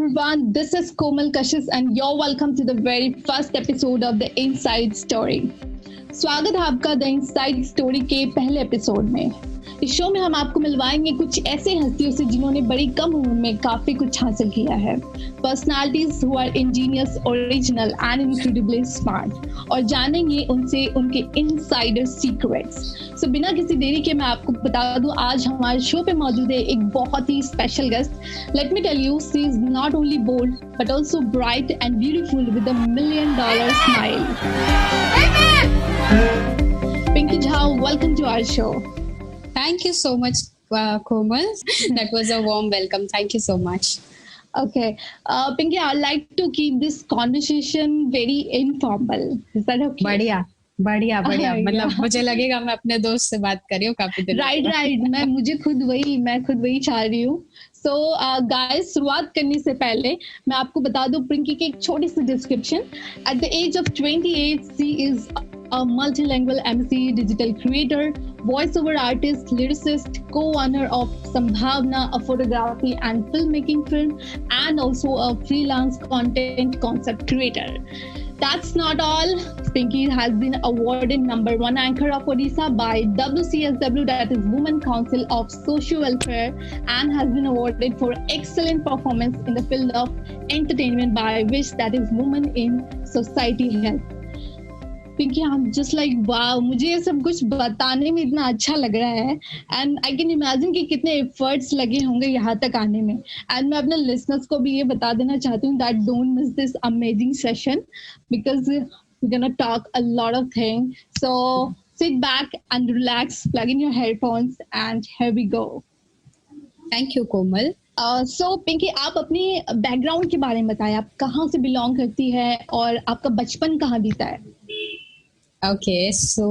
everyone, this is Komal Kashyap and you're welcome to the very first episode of the Inside Story. स्वागत है आपका the inside story के पहले episode में। इस शो में हम आपको मिलवाएंगे कुछ ऐसे हस्तियों से जिन्होंने बड़ी कम उम्र में काफी कुछ हासिल किया है। Personalities who are ingenious, original and incredibly smart, और जानेंगे उनसे उनके इनसाइडर सीक्रेट्स। सो बिना किसी देरी के मैं आपको बता दूं, आज हमारे शो पे मौजूद है एक बहुत ही special guest. Let me tell you, she is not only bold but also bright and beautiful with $1 million smile. Pinky Jha, welcome to our show. Thank you so much, Komal. That was a warm welcome. Thank you so much. Okay. Pinky, I'd like to keep this conversation very informal. Is that okay? बढ़िया मतलब मुझे लगेगा मैं अपने दोस्त से बात कर रही हूँ काफी दिन। राइट मैं खुद वही चाह रही हूँ। सो गाइस, शुरुआत करने से पहले मैं आपको बता दूं पिंकी की एक छोटी सी description. At the age of 28 she is a multilingual MC, digital creator, voiceover artist, lyricist, co-owner of Sambhavna, a photography and filmmaking firm, and also a freelance content concept creator. That's not all. Pinky has been awarded #1 anchor of Odisha by WCSW, that is Women Council of Social Welfare, and has been awarded for excellent performance in the field of entertainment by WISH, that is Women in Society Health. Pinky, I am just like wow, मुझे ये सब कुछ बताने में इतना अच्छा लग रहा है एंड आई कैन इमेजिन कि कितने एफर्ट्स लगे होंगे यहाँ तक आने में। एंड मैं अपने लिसनर्स को भी ये बता देना चाहती हूँ that don't miss this amazing session because we gonna talk a lot of thing. So sit back and relax, plug in your headphones and here we go. Thank you Komal. So Pinky, आप अपनी background के बारे में बताएं, आप कहाँ से belong करती है और आपका बचपन कहाँ बीता है? Okay, so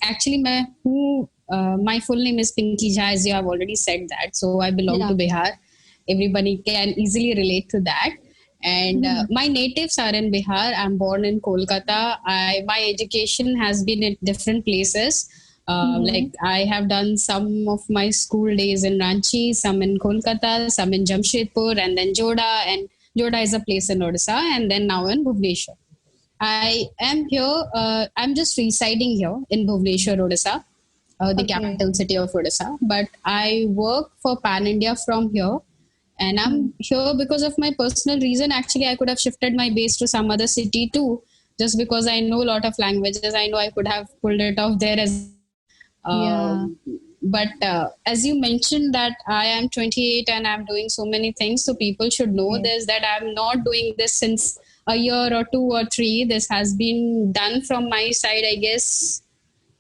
actually my full name is Pinky Jha, as you have already said that. So I belong to Bihar. Everybody can easily relate to that. And my natives are in Bihar. I'm born in Kolkata. My education has been at different places. Like I have done some of my school days in Ranchi, some in Kolkata, some in Jamshedpur, and then Joda. And Joda is a place in Odisha, and then now in Bhubaneswar. I am here, I'm just residing here in Bhubaneswar, Odisha, the capital city of Odisha. But I work for Pan India from here. And I'm here because of my personal reason. Actually, I could have shifted my base to some other city too, just because I know a lot of languages. I know I could have pulled it off there as But as you mentioned that I am 28 and I'm doing so many things, so people should know this, that I'm not doing this since a year or 2 or 3. This has been done from my side, I guess,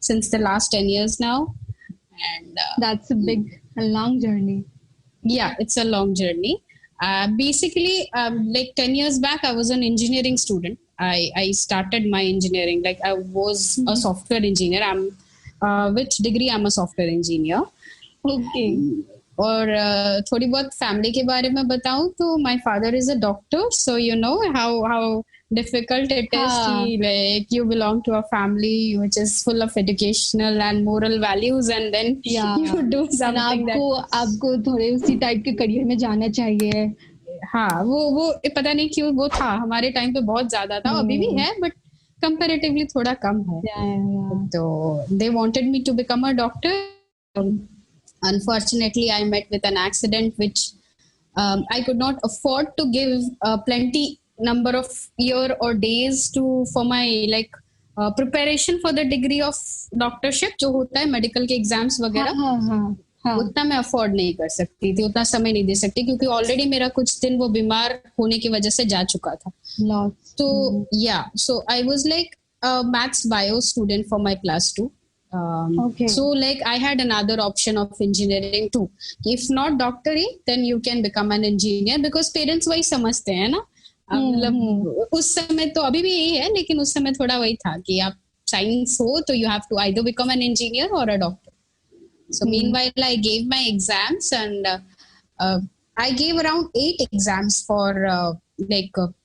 since the last 10 years now. And that's a long journey. Yeah, it's a long journey. Basically, like 10 years back, I was an engineering student. I started my engineering. Like I was a software engineer. Which degree? I'm a software engineer. Okay. और थोड़ी बहुत family के बारे में बताऊं तो my father is a doctor, so you know how difficult it is कि like you belong to a family which is full of educational and moral values and then you do something आपको थोड़े उसी type के career में जाना चाहिए। हाँ, वो पता नहीं क्यों वो था हमारे टाइम पे बहुत ज्यादा था, अभी भी है बट कंपैरेटिवली थोड़ा कम है। तो they wanted me to become a doctor. Unfortunately, I met with an accident which I could not afford to give plenty number of year or days for my preparation for the degree of doctorship जो होता है medical के exams वगैरह। उतना मैं afford नहीं कर सकती थी, उतना समय नहीं दे सकती क्योंकि ऑलरेडी मेरा कुछ दिन वो बीमार होने की वजह से जा चुका था। तो so I was like a maths bio student for my +2. So like I had another option of engineering too. If not doctor then you can become an engineer because parents वही समझते हैं ना। मतलब उस समय तो अभी भी यही है, लेकिन उस समय थोड़ा वही था कि आप साइंस हो तो you have to either become an engineer or a doctor. So meanwhile I gave my exams and I gave around 8 exams for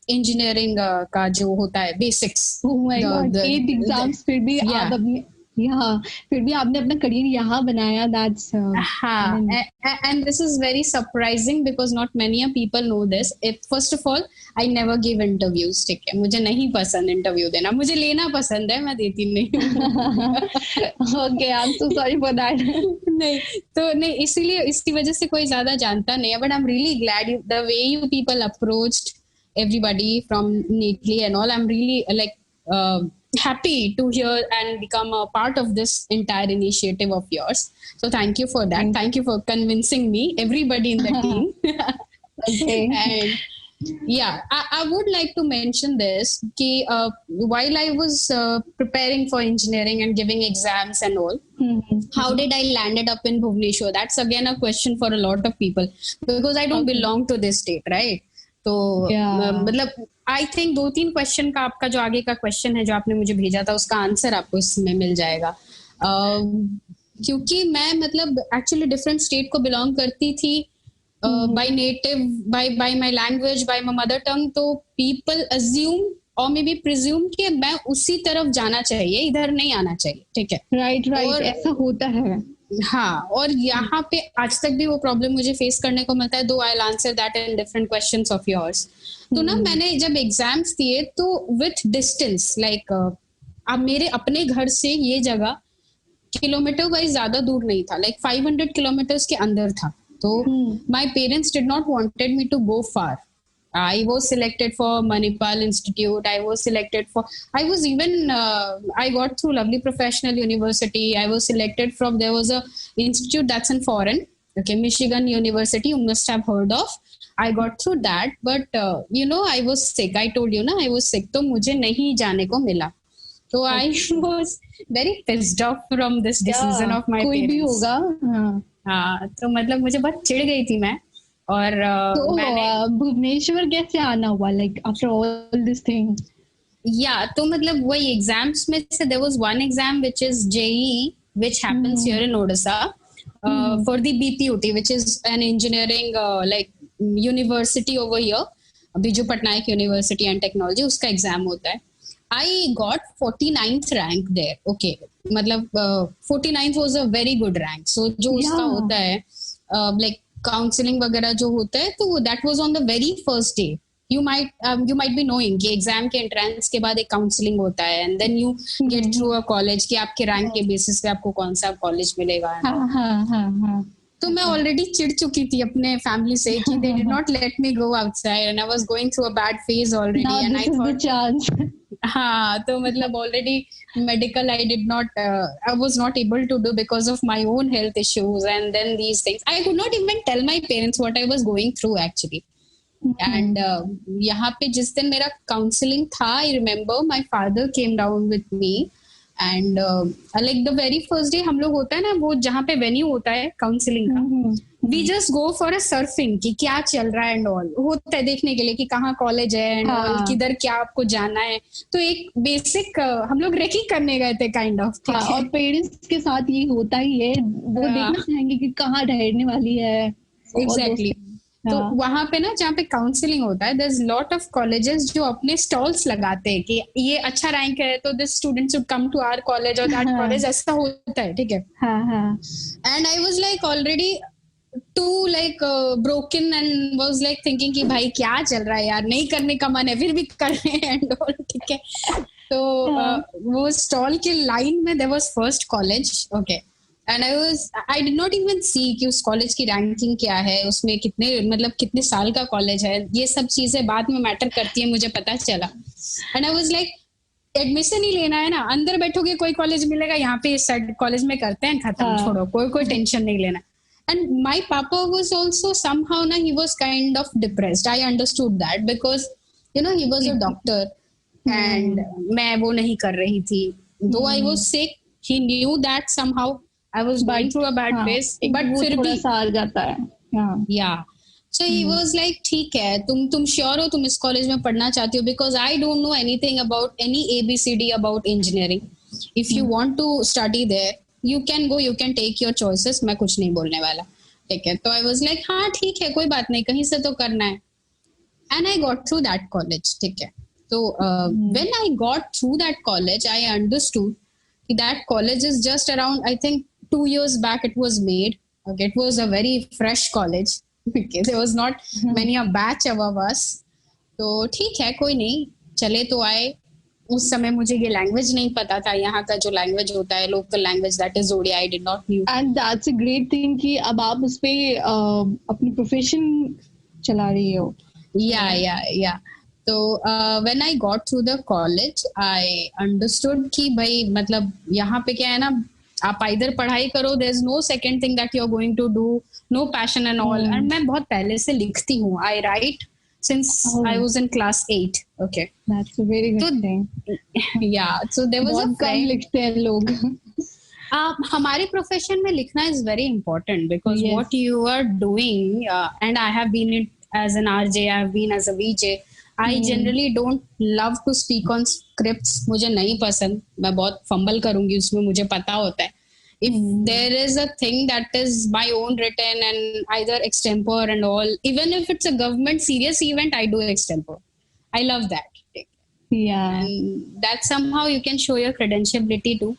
engineering का जो होता है basics. Oh my God, 8 exams फिर भी आप अपनी फिर भी आपने अपना करियर यहाँ बनाया, that's हाँ, and this is very surprising because not many people know this. First of all, I never give interviews, ठीक है, मुझे नहीं पसंद इंटरव्यू देना, मुझे लेना पसंद है, मैं देती नहीं हूँ। Okay, I'm so sorry for that. नहीं, इसीलिए इसकी वजह से कोई ज्यादा जानता नहीं है, but I'm really glad the way you people approached everybody from Neatly and all. I'm really like happy to hear and become a part of this entire initiative of yours. So thank you for that. Thank you for convincing me, everybody in the team. Okay. And yeah, I would like to mention this कि while I was preparing for engineering and giving exams and all, how did I landed up in Bhubaneswar? That's again a question for a lot of people because I don't belong to this state, right? तो मतलब I think 2-3 question का आपका जो आगे का question है जो आपने मुझे भेजा था उसका आंसर आपको इसमें मिल जाएगा, क्योंकि मैं मतलब एक्चुअली डिफरेंट स्टेट को बिलोंग करती थी by native, by my language, by my mother tongue, तो पीपल अज्यूम और मे बी प्रिज्यूम कि मैं उसी तरफ जाना चाहिए, इधर नहीं आना चाहिए, ठीक है, राइट, ऐसा होता है। हाँ, और यहाँ पे आज तक भी वो प्रॉब्लम मुझे फेस करने को मिलता है, दो I answer that in different questions of yours. तो ना मैंने जब एग्जाम्स दिए तो विथ डिस्टेंस लाइक अब मेरे अपने घर से ये जगह किलोमीटर वाइज ज्यादा दूर नहीं था, लाइक 500 किलोमीटर्स के अंदर था, तो my parents did not wanted me to go far. I was selected for Manipal Institute. I was selected for, I was even, I got through Lovely Professional University. I was selected from, there was a institute that's in foreign, okay, Michigan University, you must have heard of. I got through that, but you know, I was sick. I told you na, I was sick, तो मुझे नहीं जाने को मिला. So I was very pissed off from this decision of my parents. कोई भी होगा, हाँ, तो मतलब मुझे बहुत चिढ़ गई थी मैं। और भुवनेश्वर कैसे आना हुआ, like after all this thing? या तो मतलब वही एग्जाम्स में से there was one exam which is JEE which happens here in Odisha for the BPUT which is an engineering like university over here, Biju Patnaik university and technology, उसका exam होता है। I got 49th rank there, okay, मतलब 49th was a very good rank. So जो उसका होता है like counselling वगैरह जो होता है, तो that was on the very first day. You might be knowing कि एग्जाम के एंट्रेंस के बाद एक काउंसलिंग होता है and then you get through a college कि आपके रैंक के बेसिस पे आपको कौन सा कॉलेज मिलेगा। तो मैं ऑलरेडी चिढ़ चुकी थी अपने फैमिली से कि दे did not let me go outside and I was going through a bad phase already and I thought हाँ, तो मतलब already medical I did not I was not able to do because of my own health issues and then these things I could not even tell my parents what I was going through actually. And यहाँ पे जिस दिन मेरा counseling था, I remember my father came down with me and like the very first day हम लोग होता है ना वो जहाँ पे venue होता है counseling का, we just go for a surfing कि क्या चल रहा है and all, होता है देखने के लिए कि कहाँ कॉलेज है and all, किधर क्या आपको जाना है, तो एक बेसिक हम लोग रेकी करने गए थे काइंड ऑफ। और पेरेंट्स के साथ ये होता ही है, वो देखना चाहेंगे कि कहाँ ठहरने वाली है। एग्जैक्टली तो वहां पे ना जहाँ पे काउंसलिंग होता है, there is lot of colleges जो अपने स्टॉल्स लगाते हैं कि ये अच्छा रैंक है तो this student should come to our college और दैट कॉलेज, ऐसा होता है, ठीक है। And I was like already too like broken and was like thinking कि भाई क्या चल रहा है यार, नहीं करने का मन है फिर भी कर रहे हैं एंड ऑल, ठीक है। तो वो स्टॉल के लाइन में there was first college, okay, and I did not even see कि उस कॉलेज की रैंकिंग क्या है, उसमें कितने मतलब कितने साल का कॉलेज है, ये सब चीजें बाद में मैटर करती है, मुझे पता चला। And I was like admission ही लेना है ना, अंदर बैठोगे कोई कॉलेज मिलेगा, यहाँ पे इस कॉलेज में करते हैं, खत्म, छोड़ो, कोई टेंशन नहीं लेना। And my papa was also somehow na he was kind of depressed. I understood that because you know he was a doctor and मैं वो नहीं कर रही थी। Though I was sick, he knew that somehow I was going through a bad phase, but फिर भी साल जाता है। Yeah. So he was like ठीक है, तुम sure हो तुम इस कॉलेज में पढ़ना चाहती हो, because I don't know anything about any ABCD about engineering. If you want to study there, you can go, you can take your choices, मैं कुछ नहीं बोलने वाला, ठीक है। तो I was like हाँ ठीक है, कोई बात नहीं, कहीं से तो करना है। And I got through that college, ठीक है। तो when I got through that college, I understood that college is just around, I think 2 years back it was made. Okay, it was a very fresh college. Okay, there was not many a batch above us. तो ठीक है, कोई नहीं, चले तो आए. उस समय मुझे ये लैंग्वेज नहीं पता था, यहाँ का जो लैंग्वेज होता है local language, that is Odia, I did not new. And that's a great thing कि अब आप उस पे अपनी प्रोफेशन चला रही हो. या तो when I got through the college I understood कि भाई मतलब यहाँ पे क्या है ना, आप इधर पढ़ाई करो, there is no second thing that you are going to do, no passion and all. एंड मैं बहुत पहले से लिखती हूँ, I write since I was in class 8. Okay, that's a very good thing. Yeah, so there was बहुत कम लिखते हैं लोग. हमारे प्रोफेशन में लिखना is very important because Yes. what you are doing, and I have been it as an RJ, I have been as a VJ. I generally don't love to speak on scripts. मुझे नहीं पसंद, मैं बहुत fumble करूंगी उसमें, मुझे पता होता है. If there is a thing that is my own written and either extempore and all, even if it's a government serious event, I do extempore. I love that. Yeah. And that somehow you can show your credentiality too.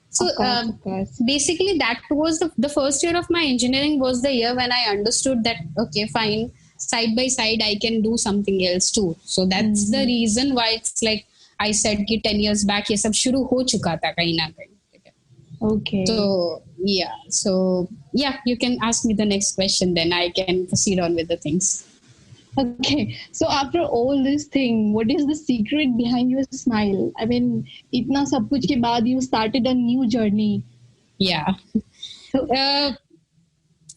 So of course. Basically that was the first year of my engineering was the year when I understood that, okay, fine, side by side I can do something else too. So that's the reason why it's like I said कि 10 years back ये सब शुरू हो चुका था कहीं ना कहीं. Okay. So you can ask me the next question, then I can proceed on with the things. Okay, so after all this thing, what is the secret behind your smile? I mean, इतना सब कुछ के बाद you started a new journey. Yeah. So,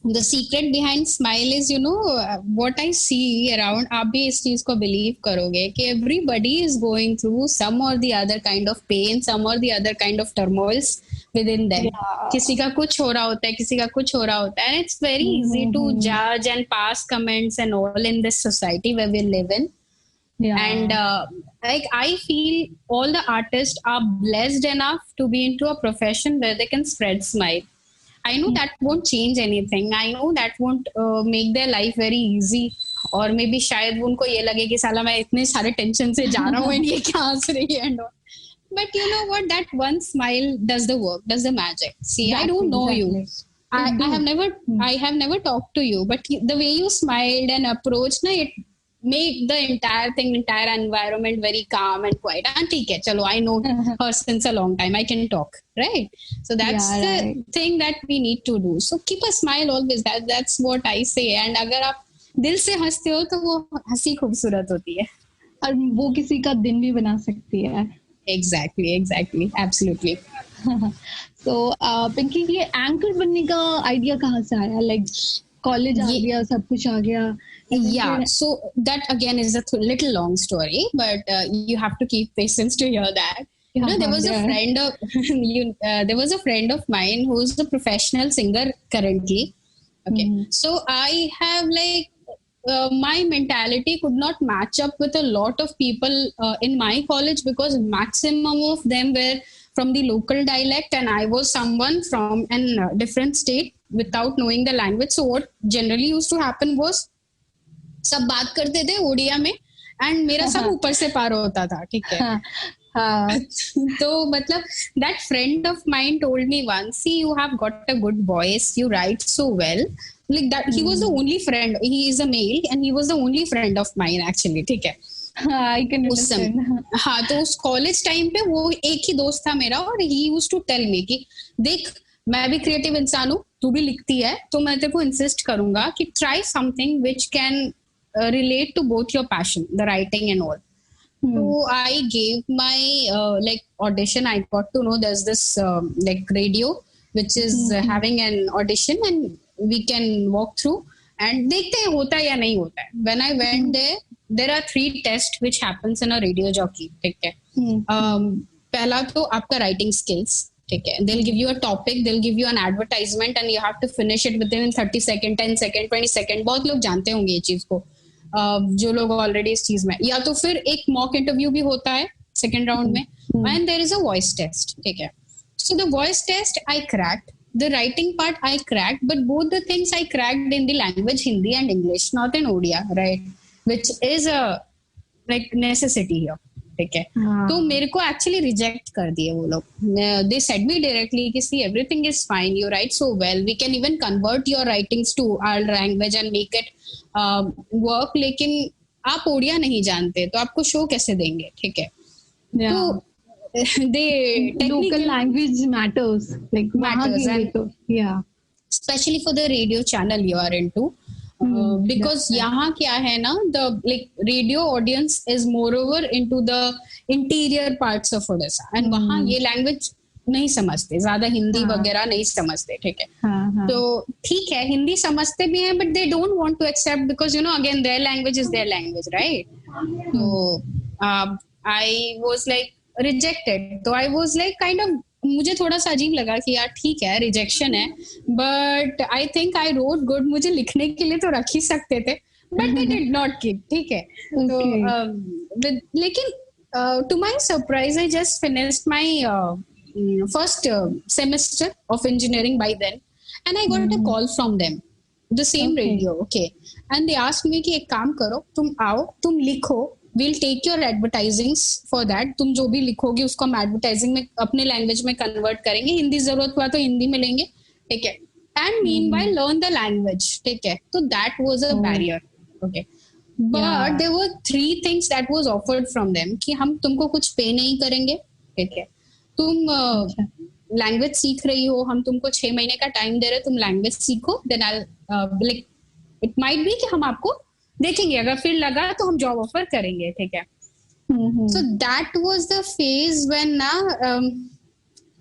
the secret behind smile is, what I see around. आप भी इस चीज को believe करोगे कि everybody is going through some or the other kind of pain, some or the other kind of turmoils within them. Yeah. किसी का कुछ हो रहा होता है, किसी का कुछ हो रहा होता है, and it's very easy to judge and pass comments and all in this society where we live in. Yeah. And like I feel all the artists are blessed enough to be into a profession where they can spread smile. I know that won't change anything. I know that won't make their life very easy. और maybe शायद उनको ये लगे कि साला मैं इतने सारे टेंशन से जा रहा हूँ and ये क्या हंस रही है and all. But you know what? That one smile does the work, does the magic. See, I don't know you. I have never talked to you, but the way you smiled and approached, na, it made the entire environment very calm and quiet. And ठीक है, चलो, I know her since a long time. I can talk, right? So that's the thing that we need to do. So keep a smile always. That's what I say. And अगर आप दिल से हंसते हो तो वो हंसी खूबसूरत होती है. और वो किसी का दिन भी बना सकती है. Exactly, absolutely. So, पिंकी, ये एंकर बनने का आइडिया कहाँ से आया? Like कॉलेज आ गया, सब कुछ आ गया. Yeah, so that again is a little long story, but you have to keep patience to hear that. There was a friend of there was a friend of mine who's a professional singer currently. Okay, so I have like. My mentality could not match up with a lot of people in my college because maximum of them were from the local dialect and I was someone from a different state without knowing the language. So what generally used to happen was सब बात करते थे उड़िया में and मेरा सब ऊपर से पार होता था, ठीक है. तो मतलब that friend of mine told me once, see, you have got a good voice, you write so well. Like that, he was the only friend. He is a male, and he was the only friend of mine actually. ठीक है. I can understand. हाँ, तो उस college time पे वो एक ही दोस्त था मेरा और he used to tell me कि देख, मैं भी creative इंसान हूँ, तू भी लिखती है, तो मैं तेरे को insist करूँगा कि try something which can relate to both your passion, the writing and all. So I gave my like audition. I got to know there's this like radio which is having an audition and we can walk through and देखते हैं होता है या नहीं होता है. When I went there are 3 tests which happens in a radio jockey. ठीक है. पहला तो आपका writing skills. ठीक है. They'll give you a topic, they'll give you an advertisement and you have to finish it within 30 seconds, 10 seconds, 20 seconds. बहुत लोग जानते होंगे ये चीज को. जो लोग ऑलरेडी इस चीज में, या तो फिर एक मॉक इंटरव्यू भी होता है सेकेंड राउंड में and there is a voice test. ठीक है. So the voice test I cracked, the writing part I cracked, but both the things I cracked in the language Hindi and English, not in Odia, right? Which is a like necessity here. ठीक है. तो मेरे को actually reject कर दिए वो लोग. They said me directly कि see everything is fine, you write so well, we can even convert your writings to our language and make it work, लेकिन आप ओडिया नहीं जानते तो आपको शो कैसे देंगे. ठीक है. तो local language matters, like especially for the radio channel you are into. Because यहाँ क्या है ना, the like radio audience is moreover into the interior parts of Odisha and वहाँ ये language नहीं समझते, ज्यादा हिंदी वगैरह नहीं समझते. ठीक है. तो ठीक है, हिंदी समझते भी हैं but they don't want to accept because you know again their language is their language, right? So I was like rejected. So I was like kind of, मुझे थोड़ा सा अजीब लगा कि यार ठीक है रिजेक्शन है, but I think I wrote good, मुझे लिखने के लिए तो रख ही सकते थे, but they did not keep. ठीक है. तो लेकिन to my surprise I just finished my first semester of engineering by then and I got a call from them, the same radio. Okay. And they asked me कि एक काम करो, तुम आओ, तुम लिखो, we'll take your advertisings for that. तुम जो भी लिखोगे उसको हम एडवर्टाइजिंग में अपने लैंग्वेज में कन्वर्ट करेंगे, हिंदी जरूरत हुआ तो हिंदी में लेंगे. ठीक है. And meanwhile learn the language. ठीक है. तो that was a barrier. Okay. But there were 3 things that was offered from them कि हम तुमको कुछ पे नहीं करेंगे. ठीक है. तुम लैंग्वेज सीख रही हो, हम तुमको 6 महीने का टाइम दे रहे, तुम लैंग्वेज सीखो, then I like it might be कि हम आपको देखेंगे, अगर फिर लगा तो हम जॉब ऑफर करेंगे. ठीक है. So that was the phase when ना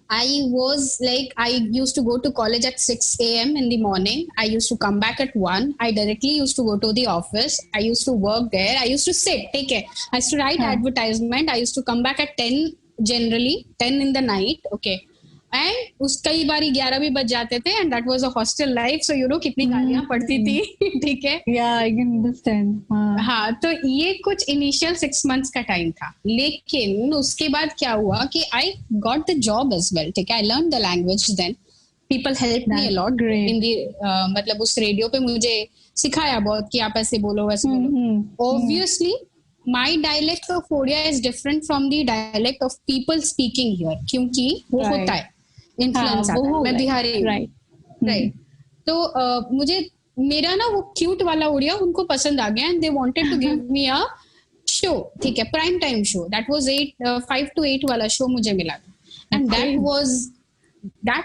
I was like I used to go to college at 6 a.m. in the morning. I used to come back at 1. I directly used to go to the office. I used to work there. I used to sit. ठीक है. I used to write advertisement. I used to come back at 10, generally 10 in the night. Okay. And उस कई बारी 11 भी बज जाते थे and that was a hostel life, so you no कितनी गालियां पड़ती थी. ठीक है. I can understand. हाँ. तो ये कुछ इनिशियल 6 months का टाइम था, लेकिन उसके बाद क्या हुआ कि I got the job as well. ठीक है. I learn the language, then people help me a lot in the, मतलब उस रेडियो पे मुझे सिखाया बहुत कि आप ऐसे बोलो वैसे बोलो. Obviously my dialect of Odia is different from the dialect of people speaking here, क्योंकि वो होता है इन्फ्लुएंस आता है. मैं बिहारी हूँ. राइट. तो मुझे मेरा ना वो क्यूट वाला ओडिया उनको पसंद आ गया and they wanted to give me a show. ठीक है. Prime time show. That was 5 to 8 वाला शो मुझे मिला and that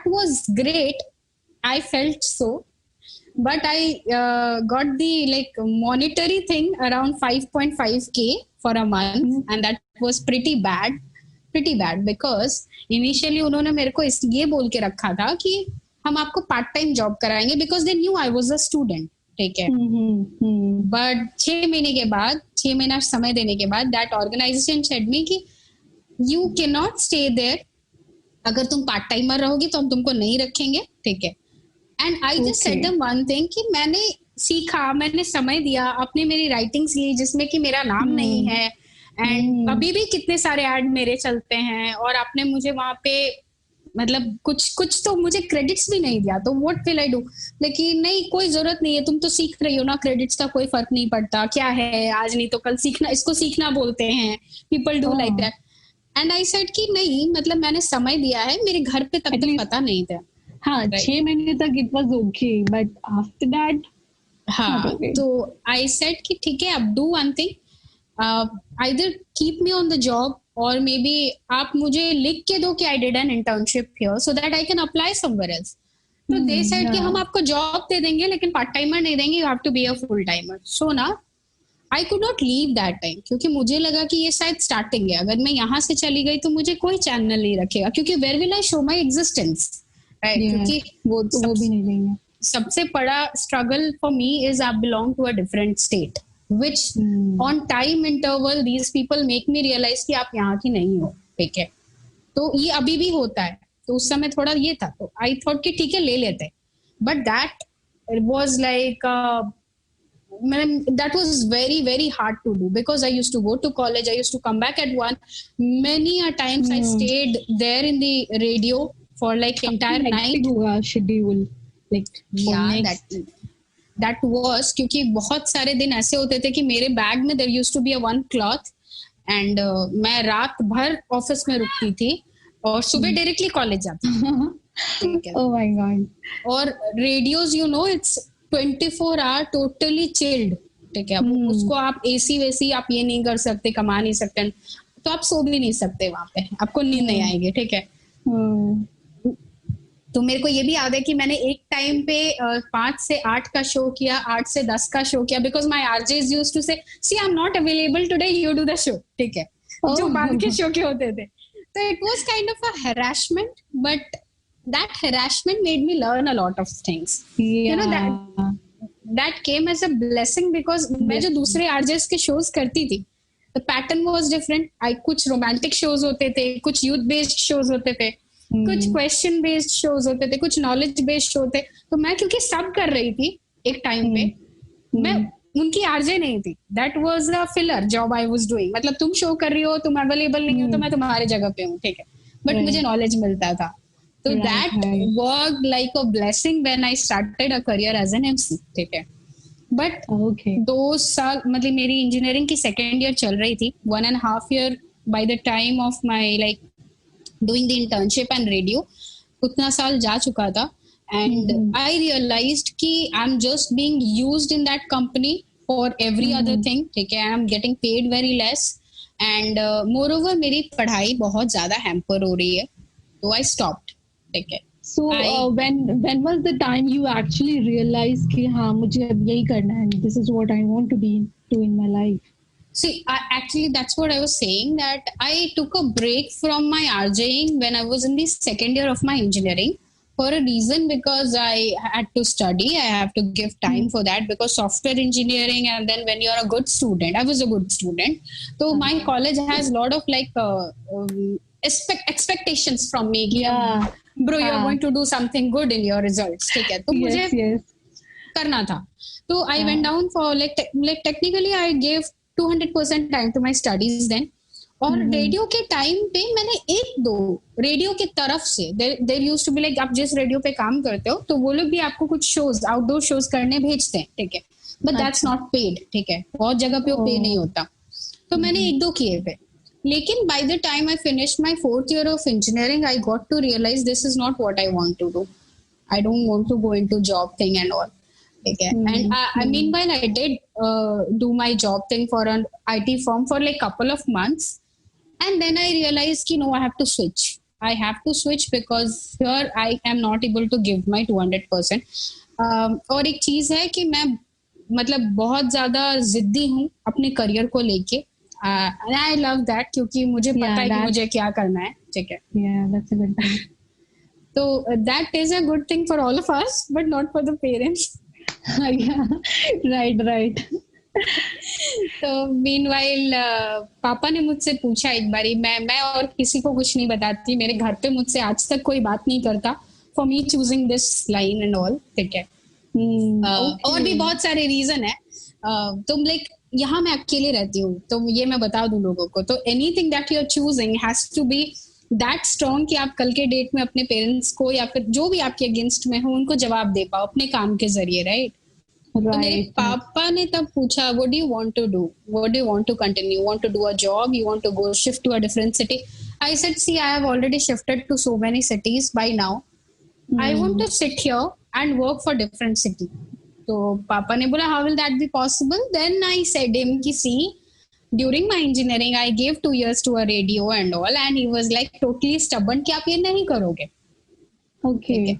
was great. I felt so, but I got the like monetary thing around 5.5K for a month and that was pretty bad because initially उन्होंने मेरे को इसलिए बोल के रखा था कि हम आपको पार्ट टाइम जॉब कराएंगे because they knew I was a student. ठीक है. but 6 महीने के बाद, 6 महीना समय देने के बाद that organization said me कि you cannot stay there, अगर तुम पार्ट टाइमर रहोगी तो हम तुमको नहीं रखेंगे. ठीक है. And I just said them one thing कि मैंने सीखा, मैंने समय दिया, अपने मेरी राइटिंग्स ली जिसमें कि मेरा नाम नहीं है एंड अभी भी कितने सारे ऐड मेरे चलते हैं और आपने मुझे वहां पे मतलब कुछ तो मुझे क्रेडिट्स भी नहीं दिया, तो व्हाट विल आई डू. लेकिन नहीं, कोई जरूरत नहीं है, तुम तो सीख रही हो ना, क्रेडिट्स का कोई फर्क नहीं पड़ता, क्या है आज नहीं तो कल सीखना, इसको सीखना बोलते हैं, people do like that. And I said कि नहीं, मतलब मैंने समय दिया है, मेरे घर पे तब तक पता नहीं था. हाँ, 6 महीने तक it was okay, but after that हाँ. तो आई सेड कि ठीक है, अब do one thing, either keep me on the job और मे बी आप मुझे लिख के दो कि I did an internship here so that I can apply somewhere else. तो दे सेड कि हम आपको जॉब दे देंगे लेकिन पार्ट टाइमर नहीं देंगे, you have to be a full timer. So ना I could not leave that time, क्योंकि मुझे लगा कि ये शायद स्टार्टिंग है, अगर मैं यहाँ से चली गई तो मुझे कोई चैनल नहीं रखेगा, क्योंकि where will I show my existence. क्योंकि वो भी नहीं देंगे. सबसे बड़ा struggle for me is I belong to a different state which on time interval these people make me realize कि आप यहाँ की नहीं हो. ठीक है. तो ये अभी भी होता है, तो उस समय थोड़ा ये था, तो आई थॉट कि ठीक है ले लेते, but that was like that was very very hard to do because I used to go to college, I used to come back at 1. Many a times I stayed there in the radio for like entire night. schedule like yeah, that was क्योंकि बहुत सारे दिन ऐसे होते थे कि मेरे bag में there used to be a one cloth and मैं रात भर ऑफिस में रुकती थी और सुबह डायरेक्टली कॉलेज जाती थी. Oh my God. और radios you know it's 24 hour totally chilled. ठीक है, उसको आप एसी वैसी आप ये नहीं कर सकते, कमा नहीं सकते, तो आप सो भी नहीं सकते वहां पे, आपको नींद नहीं आएगी. ठीक है. तो मेरे को ये भी याद है कि मैंने एक टाइम पे 5 से 8 का शो किया, 8 से 10 का शो किया, because my RJs used to say see I am not available today, you do the show. ठीक है, जो बाद के शो के होते थे. तो it was kind of a harassment, but that harassment made me learn a lot of things. You know, that came as a blessing because मैं जो दूसरे आरजेस के शोज करती थी, the pattern was different. कुछ रोमांटिक शोज होते थे, कुछ यूथ बेस्ड शोज होते थे, कुछ क्वेश्चन बेस्ड शोज होते थे, कुछ नॉलेज बेस्ड शो थे. तो मैं क्योंकि सब कर रही थी एक टाइम पे, मैं उनकी आरजे नहीं थी. That was a filler job I was doing. मतलब तुम शो कर रही हो, तुम अवेलेबल नहीं हो, तो मैं तुम्हारी जगह पे हूँ. ठीक है, बट मुझे नॉलेज मिलता था. तो that worked like a blessing when I started a career as an MC. ठीक है. बट 2 साल मतलब मेरी इंजीनियरिंग की सेकेंड ईयर चल रही थी. 1.5 year bye the time of my like doing the internship and radio, उतना साल जा चुका था. And I realized कि I'm just being used in that company for every other thing. ठीक है, I'm getting paid very less and moreover मेरी पढ़ाई बहुत ज़्यादा hamper हो रही है, तो I stopped. ठीक है. So when was the time you actually realized कि हाँ मुझे अब यही करना है, this is what I want to be do in my life? See, actually, that's what I was saying, that I took a break from my RJing when I was in the second year of my engineering for a reason, because I had to study. I have to give time for that because software engineering, and then when you're a good student, I was a good student. So my college has a lot of like expectations from me. Yeah. Bro, you're going to do something good in your results. ठीक है, तो मुझे करना था. So I went down for like technically I gave 200% time to my studies then. और radio के time पे मैंने 1-2 रेडियो की तरफ से there used to be like, आप जिस रेडियो पे काम करते हो तो वो लोग भी आपको कुछ शोज, आउटडोर शोज करने भेजते हैं. ठीक है, बट दैट्स नॉट पेड. ठीक है, बहुत जगह पे वो पे नहीं होता. तो मैंने 1-2 किए थे. लेकिन by the time I finish my 4th year of engineering, I got to realize this is not what I want to do. I don't want to go into job thing and all. Okay. And I meanwhile I did do my job thing for an IT firm for like couple of months, and then I realized कि no, I have to switch. I have to switch because here I am not able to give my 200%. और एक चीज है कि मैं मतलब बहुत ज्यादा जिद्दी हूँ अपने करियर को लेके. And I love that क्योंकि मुझे पता है कि मुझे क्या करना है. ठीक है. Yeah, that's a good thing. So that is a good thing for all of us, but not for the parents. right. तो मीनवाइल पापा ने मुझसे पूछा एक बारी, मैं और किसी को कुछ नहीं बताती, मेरे घर पे मुझसे आज तक कोई बात नहीं करता for me choosing this line and all. ठीक है. और भी बहुत सारे रीजन है. तुम लाइक यहाँ मैं अकेले रहती हूँ, तो ये मैं बता दूं लोगों को, तो anything that you are choosing has to be that strong कि आप कल के डेट में अपने पेरेंट्स को या फिर जो भी आपके अगेंस्ट में हो उनको जवाब दे पाओ अपने काम के जरिए. राइट. तो मेरे पापा ने तब पूछा, what do you want to do? What do you want to continue? You want to do a job? You want to go shift to a different city? I said, see, I have already shifted to so many cities by now. I want to sit here and work for different city. तो पापा ने बोला, how will that be possible? Then I said him कि see, during my engineering, I gave 2 years to a radio and all, and he was like totally stubborn कि आप ये नहीं करोगे. Okay.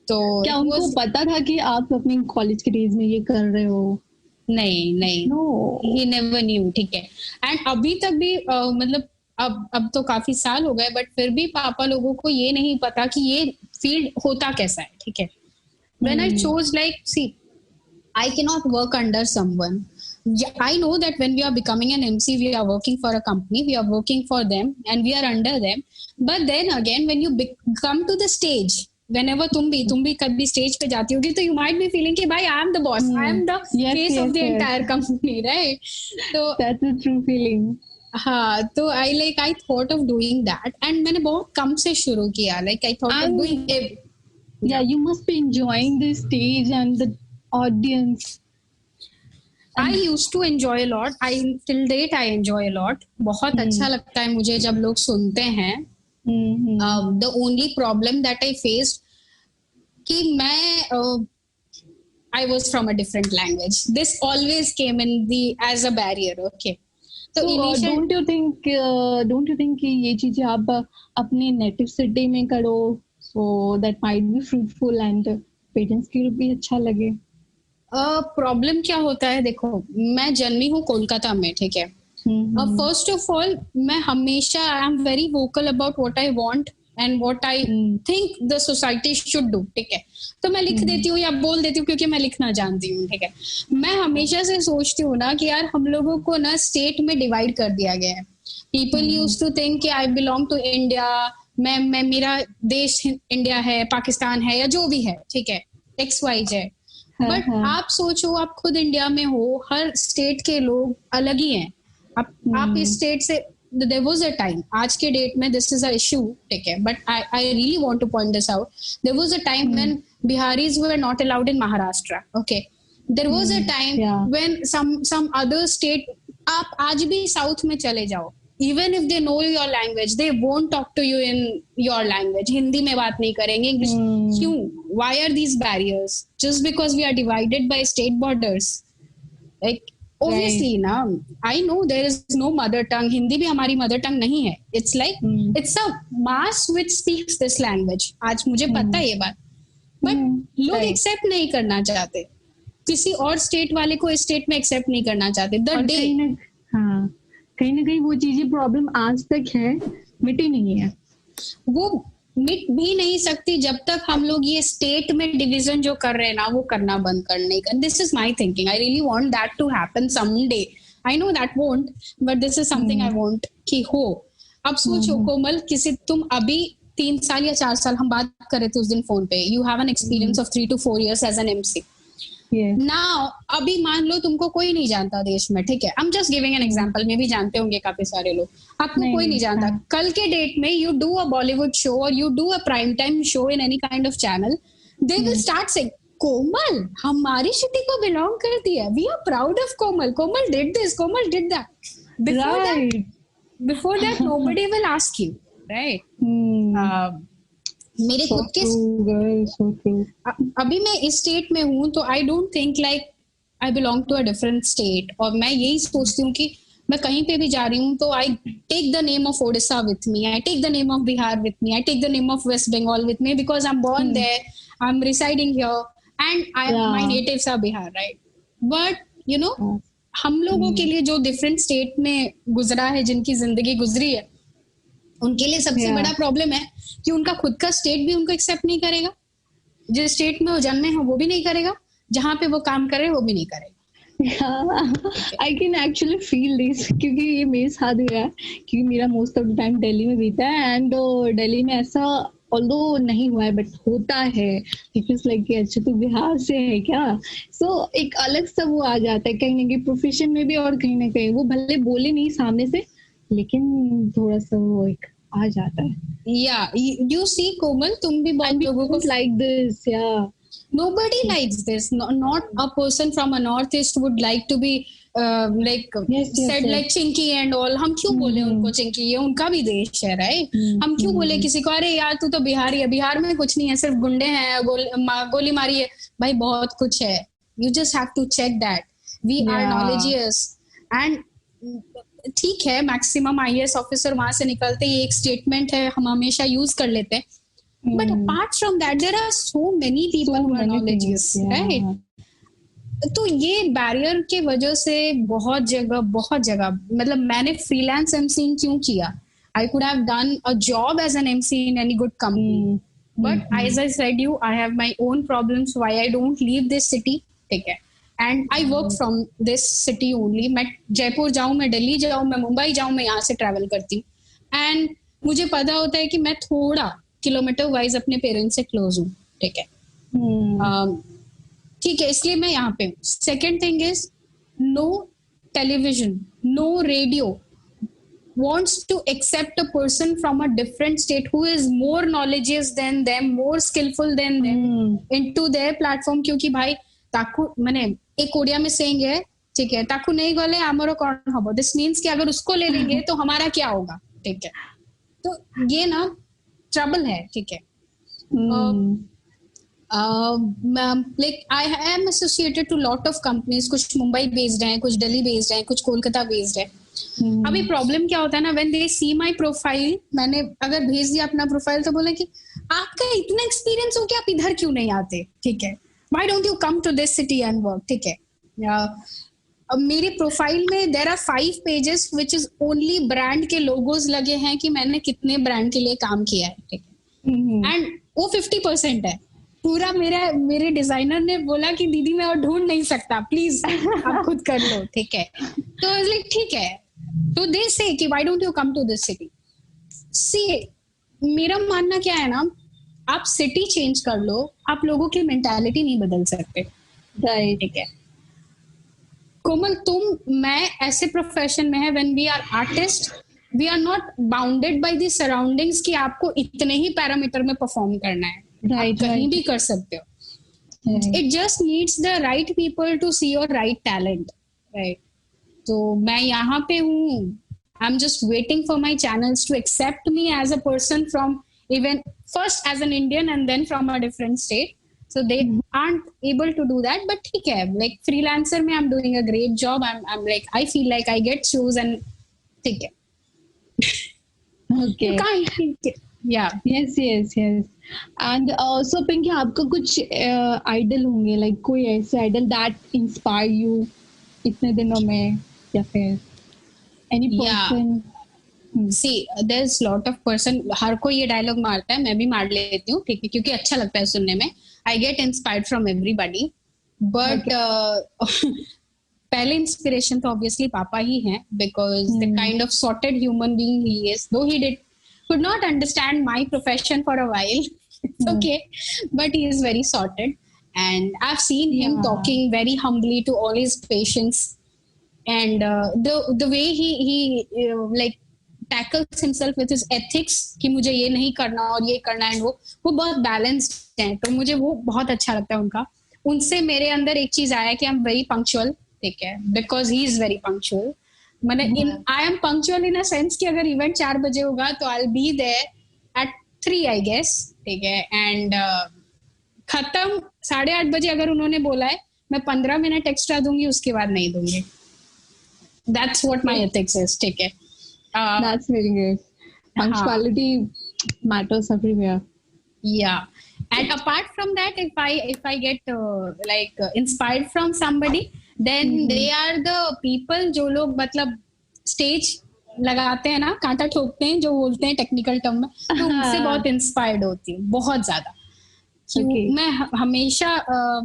तो क्या उनको पता था कि आप अपने कॉलेज के डेज में ये कर रहे हो? नहीं. No. He never knew. ठीक है. एंड अभी तक भी मतलब अब तो काफी साल हो गए, बट फिर भी पापा लोगों को ये नहीं पता कि ये फील्ड होता कैसा है. ठीक है. When I chose like, see, I cannot work under someone. I know that when we are becoming an MC, we are working for a company, we are working for them, and we are under them. But then again, when you come to the stage, whenever तुम भी कभी stage पे जाती होगी, तो you might be feeling कि भाई I am the boss, I am the face of the entire company, right? So that's a true feeling. हाँ, तो I thought of doing that, and मैंने बहुत कम से शुरू किया. Like I thought of doing it. Yeah, you must be enjoying the stage and the audience. I used to enjoy a lot. Till date I enjoy a lot. बहुत अच्छा लगता है मुझे जब लोग सुनते हैं. The only problem that I faced कि मैं I was from a different language. This always came in as a barrier. Okay. So don't you think कि ये चीजें आप अपने native city में करो, so that might be fruitful and parents के लिए भी अच्छा लगे. प्रॉब्लम क्या होता है, देखो मैं जन्मी हूँ कोलकाता में, ठीक है. फर्स्ट ऑफ ऑल मैं हमेशा I am very vocal about what I want and what I think the society should do, ठीक है. तो मैं लिख देती हूँ या बोल देती हूँ क्योंकि मैं लिखना जानती हूँ, ठीक है. मैं हमेशा से सोचती हूँ ना कि यार हम लोगों को ना स्टेट में डिवाइड कर दिया गया है. पीपल यूज्ड टू थिंक कि आई बिलोंग टू इंडिया, मैं मेरा देश इंडिया है, पाकिस्तान है या जो भी है, ठीक है, XYZ. बट आप सोचो, आप खुद इंडिया में हो, हर स्टेट के लोग अलग ही हैं. आप इस स्टेट से, there was a time, आज के डेट में this is a issue, ठीक है, but I really want to point this out. There was a time when Biharis were not allowed in Maharashtra, okay. There was a time when some other state, आप आज भी south में चले जाओ, even if they know your language, they won't talk to you in your language. Hindi में बात नहीं करेंगे, इंग्लिश. क्यों? Why are these barriers? Just because we are divided by state borders. Like obviously ना, I know there is no mother tongue. Hindi भी हमारी mother tongue नहीं है. It's like it's a mass which speaks this language. आज मुझे पता है ये बात, but लोग accept नहीं करना चाहते. किसी और स्टेट वाले को इस स्टेट में एक्सेप्ट नहीं करना चाहते. द डे कहीं ना कहीं वो चीजें प्रॉब्लम आज तक है, मिटी नहीं है. वो मिट भी नहीं सकती जब तक हम लोग ये स्टेट में डिवीजन जो कर रहे हैं ना, वो करना बंद करने का. This is my thinking. I really want that to happen someday. I know that won't, but this is something I want कि हो. अब सोचो कोमल, किसी तुम अभी 3 साल या 4 साल, हम बात कर रहे थे उस दिन फोन पे, you have an experience of 3 to 4 years as an MC. Now, अभी मान लो तुमको कोई नहीं जानता देश में, ठीक है. I'm just giving an example. मे भी जानते होंगे काफी सारे लोग, आपको कोई नहीं जानता. कल के डेट में you do a Bollywood show or you do a prime time show in any kind of channel, they will start saying, कोमल हमारी सिटी को belong करती है, we are proud of Komal. Komal did this, Komal did that. Before that nobody will ask you, right? मेरे खुद के अभी मैं इस स्टेट में हूँ, तो I don't think like I belong to a different state. और मैं यही सोचती हूँ कि मैं कहीं पे भी जा रही हूँ तो I take the name of Odisha with me, I take the name of Bihar with me, I take the name of West Bengal with me, because I am born there, I am residing here and my natives are Bihar, right. But you know, हम लोगों के लिए जो different state में गुजरा है, जिनकी जिंदगी गुजरी है, उनके लिए सबसे बड़ा प्रॉब्लम है कि उनका खुद का स्टेट भी उनको एक्सेप्ट नहीं करेगा. जिस स्टेट में वो जन्मे हैं वो भी नहीं करेगा, जहाँ पे वो काम करे वो भी नहीं करेगा. I can actually feel this, क्योंकि ये मेरे साथ हुआ है, क्योंकि मेरा most of the time Delhi में बीता है. एंड दिल्ली में ऐसा ऑल्दो नहीं हुआ है बट होता है. इट इज लाइक अच्छा तू बिहार से है क्या, सो एक अलग सा वो आ जाता है कहीं ना कहीं प्रोफेशन में भी, और कहीं ना कहीं वो भले बोले नहीं सामने से, लेकिन थोड़ा सा वो एक आ जाता है. Yeah, you see कोमल, तुम भी बहुत लोगों को like this, yeah. Nobody likes this. Not a person from a northeast would like to be said like Chinki and all. हम क्यों बोले उनको चिंकी, ये उनका भी देश है, राइट. हम क्यों बोले किसी को अरे यार तू तो बिहारी है, बिहार में कुछ नहीं है, सिर्फ गुंडे हैं, गोली मारी है. भाई बहुत कुछ है. You just have to check that. We are knowledgeous and ठीक है, मैक्सिमम IAS ऑफिसर वहां से निकलते ही एक स्टेटमेंट है, हम हमेशा यूज कर लेते हैं. But apart from that there are so many people who are knowledgeous, right. तो ये बैरियर के वजह से बहुत जगह मतलब मैंने फ्रीलांस एमसीइंग क्यों किया. I could have done a job as an MC in any good company, but as I said you, I have my own problems why I don't leave this city, ठीक है. And I work from this city only. मैं जयपुर जाऊं, मैं दिल्ली जाऊं, मैं मुंबई जाऊं, मैं यहाँ से ट्रैवल करती हूँ. एंड मुझे पता होता है कि मैं थोड़ा किलोमीटर वाइज अपने पेरेंट्स से क्लोज हूँ, ठीक है. ठीक है, इसलिए मैं यहाँ पे हूँ. Second thing is no television, no radio wants to accept a person from a different state who is more knowledgeous than them, more skillful than them into their platform. क्योंकि भाई ताकू मैंने एक ओडिया में सेइंग है, ठीक है, ताकू नहीं गले आमरो कौन हबो, दिस मीन्स कि अगर उसको ले लेंगे तो हमारा क्या होगा, ठीक है। तो ये ना ट्रबल है, ठीक है। Like I am associated to lot of companies, कुछ मुंबई बेस्ड हैं, कुछ दिल्ली बेस्ड हैं, कुछ कोलकाता बेस्ड है। अभी प्रॉब्लम क्या होता है ना, when they see my profile, मैंने अगर भेज दिया अपना प्रोफाइल तो बोले कि आपका इतना एक्सपीरियंस हो कि आप इधर क्यों नहीं आते, ठीक है, why don't you come to this city and work, ठीक है। अब मेरे प्रोफाइल में there are 5 pages which is only brand के लोगोज लगे हैं कि मैंने कितने ब्रांड के लिए काम किया है, ठीक है। एंड वो 50% है पूरा। मेरे डिजाइनर ने बोला कि दीदी मैं और ढूंढ नहीं सकता, प्लीज आप खुद कर लो, ठीक है। तो लाइक ठीक है, तो दे से कि why don't you come to this city. See मेरा मानना क्या है ना, आप सिटी चेंज कर लो, आप लोगों की मेंटालिटी नहीं बदल सकते, राइट, ठीक है। कोमल, मैं ऐसे प्रोफेशन में है, when we are artist we are not bounded by the surroundings कि आपको इतने ही पैरामीटर में परफॉर्म करना है, आप कहीं भी कर सकते हो। It just needs the right people to see your right talent, right. तो मैं यहाँ पे हूँ, I am just waiting for my channels to accept me as a person from, even first as an Indian and then from a different state. So they aren't able to do that, but ठीक है, like freelancer में I'm doing a great job. I'm like, I feel like I get shows and ठीक है. Okay. You can't think it. Yeah. Yes. And so Pinky, आपका कुछ idol होंगे, like कोई ऐसे idol that inspire you इतने दिनों में, या फिर any person? See, there's lot of person, हर कोई ये डायलॉग मारता है, मैं भी मार लेती हूँ, ठीक है, क्योंकि अच्छा लगता है सुनने में। I get inspired from everybody, but पहले इंस्पिरेशन तो obviously पापा ही हैं, because the kind of sorted human being he is, though he could not understand my profession for a while, it's okay, but he is very sorted, and I've seen him talking very humbly to all his patients, and the way he like tackles himself with his ethics कि मुझे ये नहीं करना और ये करना, and वो बहुत बैलेंस्ड है, तो मुझे वो बहुत अच्छा लगता है उनका। उनसे मेरे अंदर एक चीज आया कि आई एम वेरी पंक्चुअल, ठीक है, because he is very punctual. मैंने I am punctual in a sense कि अगर इवेंट 4 बजे होगा तो I will be there at 3 I guess, ठीक है, एंड खत्म 8:30 बजे अगर उन्होंने बोला है मैं 15 मिनट एक्स्ट्रा दूंगी, उसके बाद नहीं दूंगी। That's what my ethics is, ठीक है। That's very good. Punctuality matters everywhere. Yeah, and apart from that, if I get inspired from somebody, then they are the people जो लोग मतलब स्टेज लगाते हैं ना, कांटा ठोकते हैं जो बोलते हैं टेक्निकल टर्म में, तो उनसे बहुत इंस्पायर्ड होती हूँ, बहुत ज्यादा। मैं हमेशा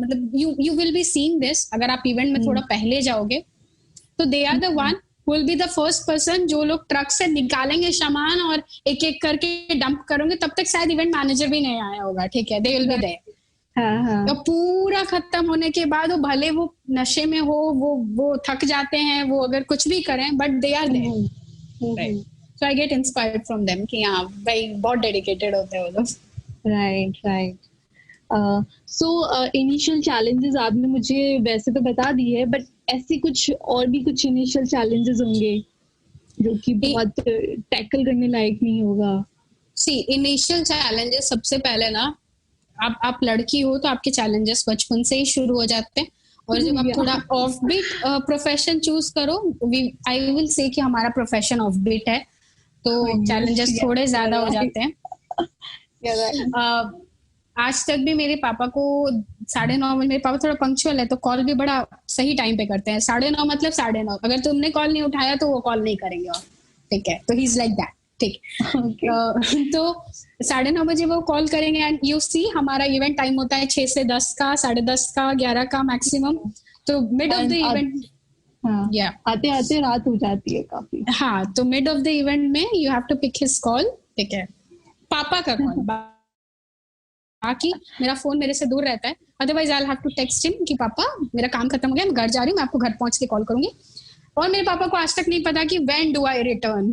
मतलब you will be seeing this, अगर आप इवेंट में थोड़ा पहले जाओगे तो they are the one will be the first person जो लोग ट्रक से निकालेंगे सामान और एक एक करके डंप करेंगे, तब तक शायद इवेंट मैनेजर भी नहीं आया होगा, ठीक है, they will be there। तो पूरा खत्म होने के बाद वो भले वो नशे में हो, वो थक जाते हैं, वो अगर कुछ भी करें, but they are there, so I get inspired from them कि हाँ भाई बहुत डेडिकेटेड होते हैं वो लोग। राइट। सो इनिशियल चैलेंजेस आपने मुझे वैसे तो बता दी है, बट ऐसी कुछ और भी कुछ इनिशियल चैलेंजेस होंगे जो कि बहुत टैकल करने लायक नहीं होगा? सी इनिशियल चैलेंजेस सबसे पहले ना, आप लड़की हो तो आपके चैलेंजेस बचपन से ही शुरू हो जाते हैं, और जब आप थोड़ा ऑफ बीट प्रोफेशन चूज करो, आई विल से कि हमारा प्रोफेशन ऑफ बीट है, तो चैलेंजेस थोड़े ज्यादा हो जाते हैं। आज तक भी मेरे पापा को 9:30 में, मेरे पापा थोड़ा पंक्चुअल है तो कॉल भी बड़ा सही टाइम पे करते हैं, 9:30 मतलब 9:30, अगर तुमने कॉल नहीं उठाया तो वो कॉल नहीं करेंगे, और ठीक है, तो ही इज लाइक दैट, ठीक। तो 9:30 बजे वो कॉल करेंगे, एंड यू सी हमारा इवेंट टाइम होता है 6 से 10 का, 10:30 का, 11 का मैक्सिमम, तो मिड ऑफ द इवेंट आते आते रात हो जाती है काफी। हाँ, तो मिड ऑफ द इवेंट में you have to pick his call, ठीक है, पापा का कॉल, बाकी मेरा फोन मेरे से दूर रहता है, otherwise I have to text him कि पापा मेरा काम खत्म हो गया, मैं घर जा रही हूँ, मैं आपको घर पहुंच के कॉल करूंगी। और मेरे पापा को आज तक नहीं पता कि when do I return,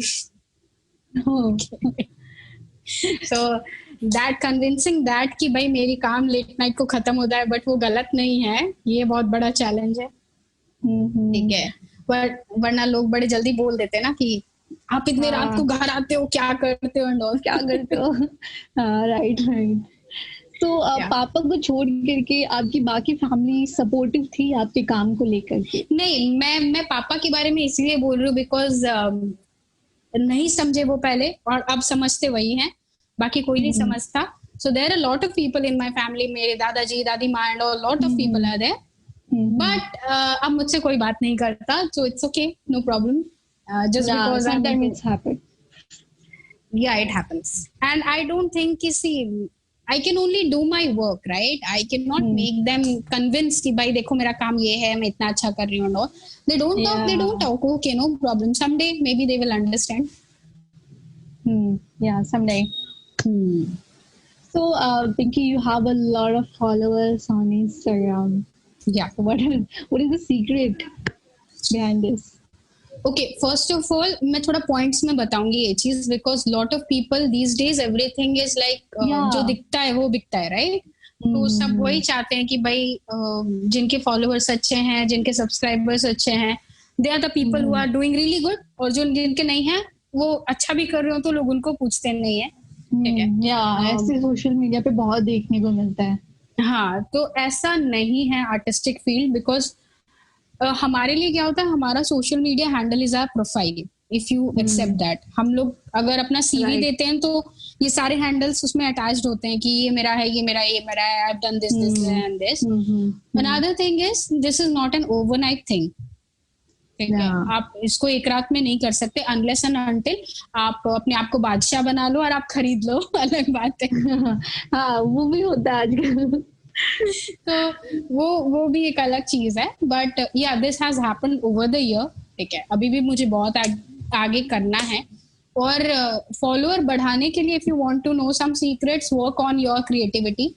so that convincing that कि भाई मेरी काम लेट नाइट को खत्म होता है, बट वो गलत नहीं है, ये बहुत बड़ा चैलेंज है। ठीक है, पर वरना लोग बड़े जल्दी बोल देते हैं ना कि आप इतने रात को घर आते हो, क्या करते हो एंड ऑल, क्या करते हो. Right right. तो पापा को छोड़ करके आपकी बाकी फैमिली सपोर्टिव थी आपके काम को लेकर के? नहीं, मैं पापा के बारे में इसलिए बोल रही हूँ बिकॉज नहीं समझे वो पहले, और अब समझते वही हैं, बाकी कोई नहीं समझता. So there are lot of people in my family, मेरे दादाजी दादी माँ and all, lot of people are there, but अब मुझसे कोई बात नहीं करता, so it's okay, no problem. Just because sometimes it's happened. Yeah, it happens. And I don't think, see, I can only do my work, right? I cannot make them convinced कि भाई देखो मेरा काम ये है, मैं इतना अच्छा कर रही हूँ. They don't talk, they don't talk. Okay, no problem. Someday maybe they will understand. Yeah, someday. So, Pinky, you have a lot of followers on Instagram. Yeah. What is the secret behind this? Okay, first of all, मैं थोड़ा points में बताऊंगी ये चीज, because lot of people these days everything is like जो दिखता है वो बिकता है, right? तो सब वही चाहते हैं कि भाई जिनके followers अच्छे हैं, जिनके subscribers अच्छे हैं, they are the people who are doing really good, और जो जिनके नहीं है वो अच्छा भी कर रहे हो तो लोग उनको पूछते नहीं है. ठीक है, ऐसे सोशल मीडिया पे बहुत देखने को मिलता है. हाँ, तो ऐसा नहीं है आर्टिस्टिक फील्ड, बिकॉज हमारे लिए क्या होता है, हमारा social media handle is our profile. If you accept that, हम लोग अगर अपना सीवी देते हैं तो ये सारे हैंडल्स उसमें अटैच्ड होते हैं कि ये मेरा है, ये मेरा है, I have done this this and this. Another thing is this is not an overnight thing. आप इसको एक रात में नहीं कर सकते, अनलेस एंड अनटिल आप अपने आप को बादशाह बना लो और आप खरीद लो, अलग बात है. हाँ, वो भी होता है आजकल. तो वो भी एक अलग चीज है, बट या this has happened over the year. ठीक है, अभी भी मुझे बहुत आगे करना है, और फॉलोअर बढ़ाने के लिए if you want to know some secrets, work on your creativity,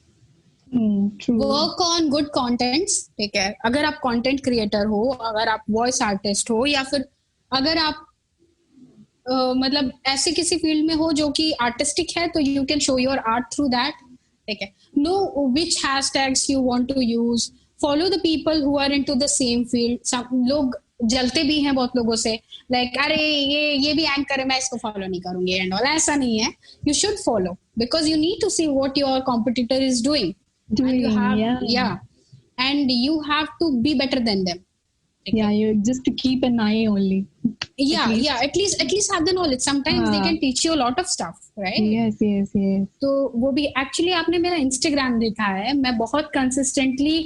work on good contents. ठीक है, अगर आप कंटेंट क्रिएटर हो, अगर आप वॉइस आर्टिस्ट हो, या फिर अगर आप मतलब ऐसे किसी फील्ड में हो जो कि आर्टिस्टिक है, तो you can show your art through that. ठीक है, know which hashtags you want to use, follow the people who are into the same field. some लोग जलते भी हैं बहुत लोगों से, like अरे ये भी एंकर है, मैं इसको फॉलो नहीं करूंगी एंड ऑल. ऐसा नहीं है, you should follow because you need to see what your competitor is doing. And you have, and you have to be better than them. You just to keep an eye only. At least have the knowledge. Sometimes they can teach you a lot of stuff, right? Yes. तो वो भी actually आपने मेरा Instagram देखा है, मैं बहुत consistently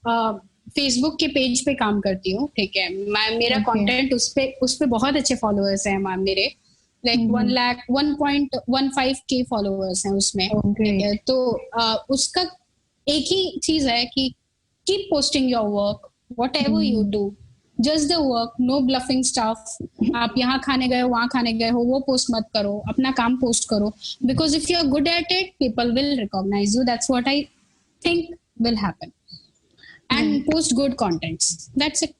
Facebook के पेज पे काम करती हूँ. ठीक है, मेरा कंटेंट उस पे बहुत अच्छे फॉलोअर्स हैं मेरे, लाइक 1.15K फॉलोअर्स हैं उसमें. ठीक है, तो उसका एक ही चीज है कि keep posting your work, whatever you do, just the work, no bluffing stuff. आप यहाँ खाने गए हो, वहाँ खाने गए हो, वो पोस्ट मत करो, अपना काम पोस्ट करो, because if you are good at it, people will recognize you. That's what I think will happen. And post good contents. That's it.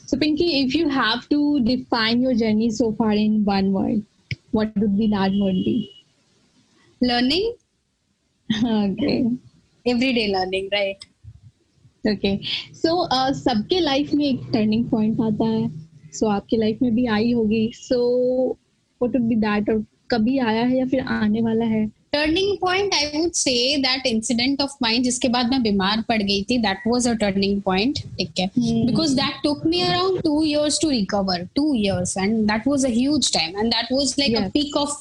So Pinky, if you have to define your journey so far in one word, what would be that word be? Learning. Okay. Everyday learning, right? Okay. So सबके life में एक turning point आता है, so आपके life में भी आई होगी. So what would be that, और कभी आया है या फिर आने वाला है? Turning point, I would say that incident of mine जिसके बाद मैं बीमार पड़ गई थी, that was a turning point. ठीक है, because that took me around 2 years to recover, 2 years, and that was a huge time, and that was like a peak of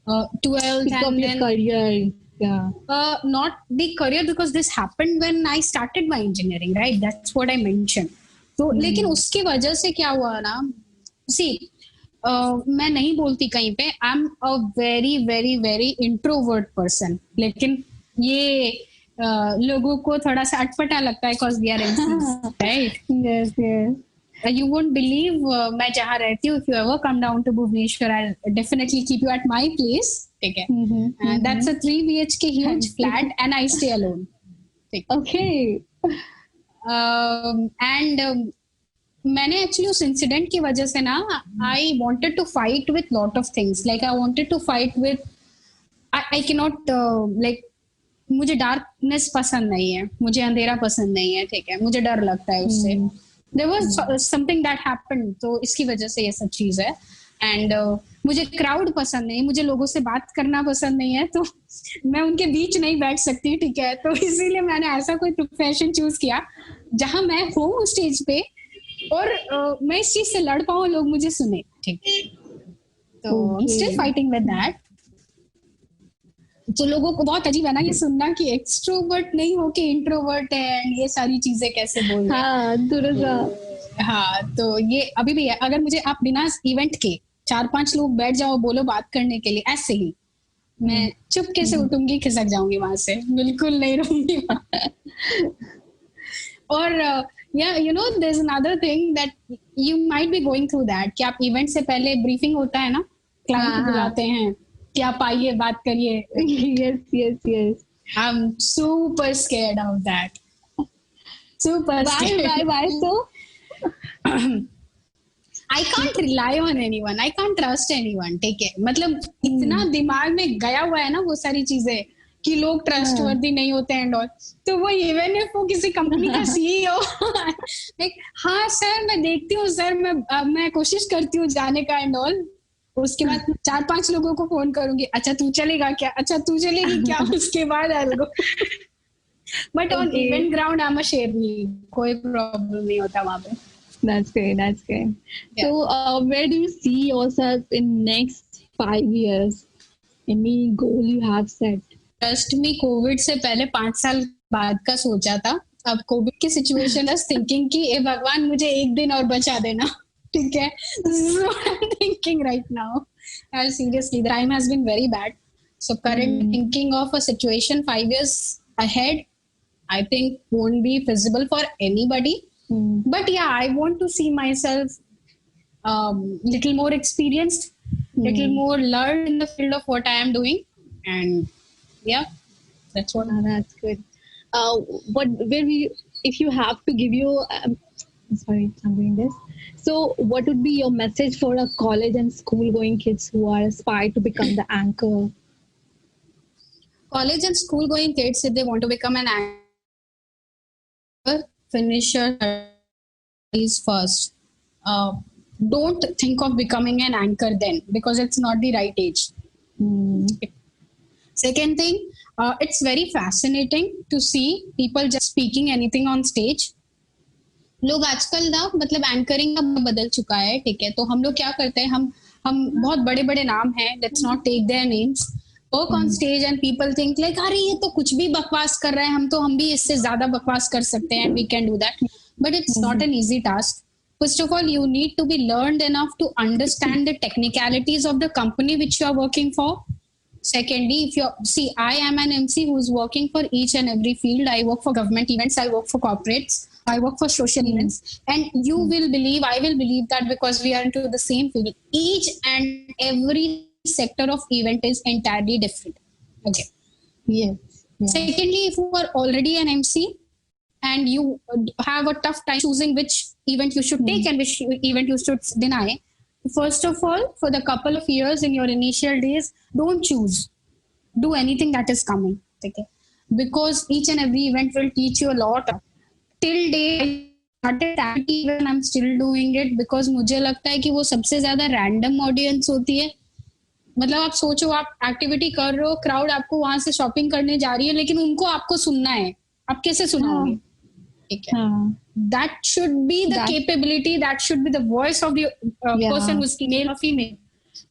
12th peak of your career. Not the career, because this happened when I started my engineering, right? That's what I mentioned. So लेकिन उसकी वजह से क्या हुआ ना, see, मैं नहीं बोलती कहीं पे, I am a very very very introvert person, लेकिन ये लोगों को थोड़ा सा अटपटा लगता है because we are MCs, right? Yes. You won't believe मैं जहाँ रहती हूँ, if you ever come down to Bhubaneswar, I'll definitely keep you at my place. ठीक है, that's a 3 BHK huge flat and I stay alone. Okay. And मैंने actually उस incident की वजह से ना, I wanted to fight with lot of things, like I wanted to fight with, I can not, like मुझे darkness पसंद नहीं है, मुझे अंधेरा पसंद नहीं है. ठीक है, मुझे डर लगता है उससे. there was something that happened, तो इसकी वजह से ये सब चीज है. एंड मुझे क्राउड पसंद नहीं, मुझे लोगों से बात करना पसंद नहीं है, तो मैं उनके बीच नहीं बैठ सकती, ठीक है. तो इसीलिए मैंने ऐसा कोई प्रोफेशन चूज किया जहां मैं हूँ स्टेज पे और मैं इस चीज से लड़ पाऊँ, लोग मुझे सुने, ठीक. तो I am still fighting with that. तो लोगों को बहुत अजीब है ना ये सुनना कि एक्सट्रोवर्ट नहीं हो के इंट्रोवर्ट है एंड ये सारी चीजें कैसे बोल रहे हैं. हाँ, तो ये अभी भी है. अगर मुझे आप बिना इवेंट के 4-5 लोग बैठ जाओ, बोलो बात करने के लिए, ऐसे ही मैं चुपके से उठूंगी, खिसक जाऊंगी वहां से, बिल्कुल नहीं रहूंगी. और या you know there is another thing that you might be going through that कि आप इवेंट से पहले ब्रीफिंग होता है ना, क्लाइंट बुलाते हैं कि आप आइए बात करिए. yes. I'm super scared of that. Super scared. Why so? I can't rely on anyone. I can't trust anyone. ठीक है, मतलब इतना दिमाग में गया हुआ है ना वो सारी चीजें कि लोग ट्रस्टवर्दी नहीं होते हैं और तो वो इवन इफ वो किसी कंपनी का सीईओ हाँ सर मैं देखती हूँ सर, मैं कोशिश करती हूँ जाने का एंड ऑल. उसके बाद 4-5 लोगों को फोन करूंगी, अच्छा तू चलेगा क्या, अच्छा तू चलेगी क्या, उसके बाद I will go. But on event ground I am a शेरनी, कोई प्रॉब्लम नहीं होता वहां पे. That's great. Yeah. So where do you see yourself in next 5 years? Any goal you have set? Trust me, Covid से पहले 5 साल बाद का सोचा था. अब कोविड की सिचुएशन है थिंकिंग कि ए भगवान मुझे एक दिन और बचा देना, ठीक है. So I'm thinking right now. Seriously, the time has been very bad. So current thinking of a situation 5 years ahead, I think won't be feasible for anybody. But yeah, I want to see myself little more experienced, little more learned in the field of what I am doing, and yeah, that's what. That's good. If you have to give you, sorry, I'm doing this. So, what would be your message for a college and school-going kids who are aspire to become the anchor? College and school-going kids, if they want to become an anchor, finish your studies first. Don't think of becoming an anchor then, because it's not the right age. Second thing, it's very fascinating to see people just speaking anything on stage. लोग आजकल ना मतलब anchoring का बदल चुका है, ठीक है. तो हम लोग क्या करते हैं, हम बहुत बड़े बड़े नाम हैं, let's not take their names, work on stage and people think like अरे ये तो कुछ भी बकवास कर रहे हैं, हम भी इससे ज्यादा बकवास कर सकते हैं, we can do that. But it's not an easy task. First of all you need to be learned enough to understand the technicalities of the company which you are working for. Secondly, if you see, I am an MC who is working for each and every field. I work for government events, I work for corporates, I work for social events, and I will believe that because we are into the same field. Each and every sector of event is entirely different. Okay. Yes. Secondly, if you are already an MC and you have a tough time choosing which event you should take and which event you should deny, first of all, for the couple of years in your initial days, don't choose. Do anything that is coming. Okay? Because each and every event will teach you a lot. Till date, I started activity when I'm still doing it because मुझे लगता है कि वो सबसे ज्यादा random audience होती है. मतलब आप सोचो, आप एक्टिविटी कर रहे हो, क्राउड आपको वहां से शॉपिंग करने जा रही है, लेकिन उनको आपको सुनना है, आप कैसे सुनाओगे? ठीक है. That should be the capability, that should be the voice of the person who's male or female,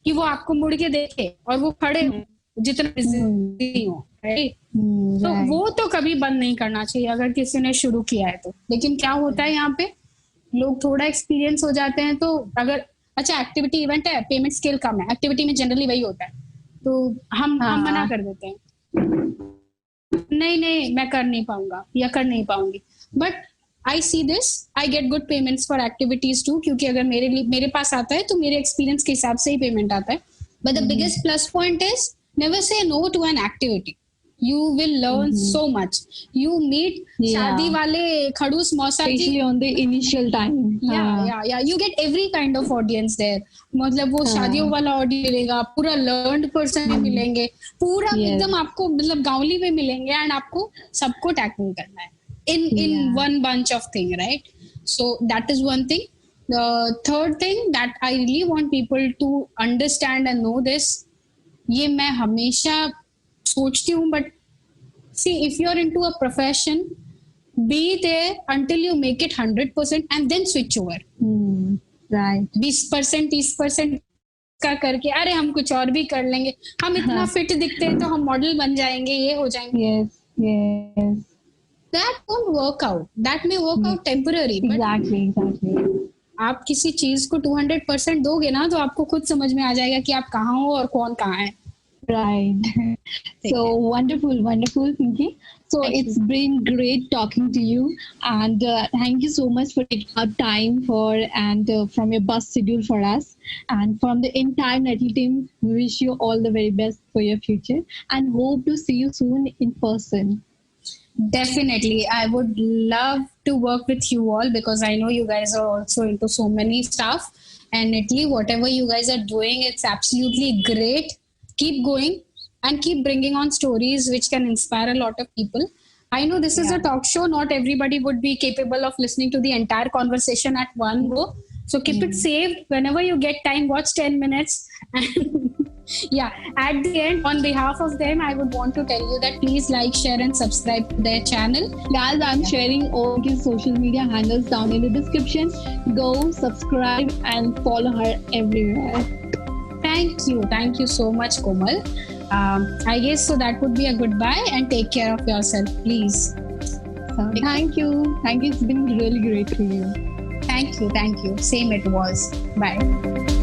कि वो आपको मुड़ के देखे और वो खड़े जितना बिजी हो, राइट. तो वो तो कभी बंद नहीं करना चाहिए अगर किसी ने शुरू किया है तो. लेकिन क्या होता है यहाँ पे, लोग थोड़ा एक्सपीरियंस हो जाते हैं, तो अगर अच्छा एक्टिविटी इवेंट है, पेमेंट स्केल कम है, एक्टिविटी में जनरली वही होता है, तो हम मना कर देते हैं, नहीं मैं कर नहीं पाऊंगा या कर नहीं पाऊंगी. But I see this, I get good payments for activities too, क्योंकि अगर मेरे पास आता है तो मेरे एक्सपीरियंस के हिसाब से ही पेमेंट आता है. But the biggest plus point is never say no to an activity. You will learn so much. You meet शादी वाले खड़ूस मौसा जी, especially on the initial time. Yeah. You get every kind of audience there. मतलब वो शादियों वाला audience मिलेगा, पूरा learned person भी मिलेंगे, पूरा एकदम आपको मतलब गांवली में मिलेंगे, एंड आपको सबको टैकल करना है in one bunch of thing, right? So that is one thing. The third thing that I really want people to understand and know this, ये मैं हमेशा सोचती हूँ, but see, if you're into a profession, be there until you make it 100% and then switch over. Right. 20%, 30% का करके अरे हम कुछ और भी कर लेंगे, हम इतना फिट दिखते हैं तो हम मॉडल बन जाएंगे, ये हो जाएंगे. Yes. That won't work out. That may work out temporary. Exactly. आप किसी चीज को 200% दोगे ना, तो आपको खुद समझ में आ जाएगा कि आप कहाँ हो और कौन कहाँ है. Right. So wonderful, Pinky. So it's been great talking to you, and thank you so much for taking out time from your bus schedule for us, and from the entire Nettle team. We wish you all the very best for your future, and hope to see you soon in person. Definitely, I would love to work with you all because I know you guys are also into so many stuff. And Italy, whatever you guys are doing, it's absolutely great. Keep going and keep bringing on stories which can inspire a lot of people. I know this is a talk show. Not everybody would be capable of listening to the entire conversation at one go. So keep it saved. Whenever you get time, watch 10 minutes. And yeah, at the end, on behalf of them, I would want to tell you that please like, share and subscribe to their channel. Guys, I'm sharing all his social media handles down in the description. Go subscribe and follow her everywhere. Thank you so much, Komal. I guess so that would be a goodbye, and take care of yourself, please. Thank you. It's been really great for you. Thank you. Same it was. Bye.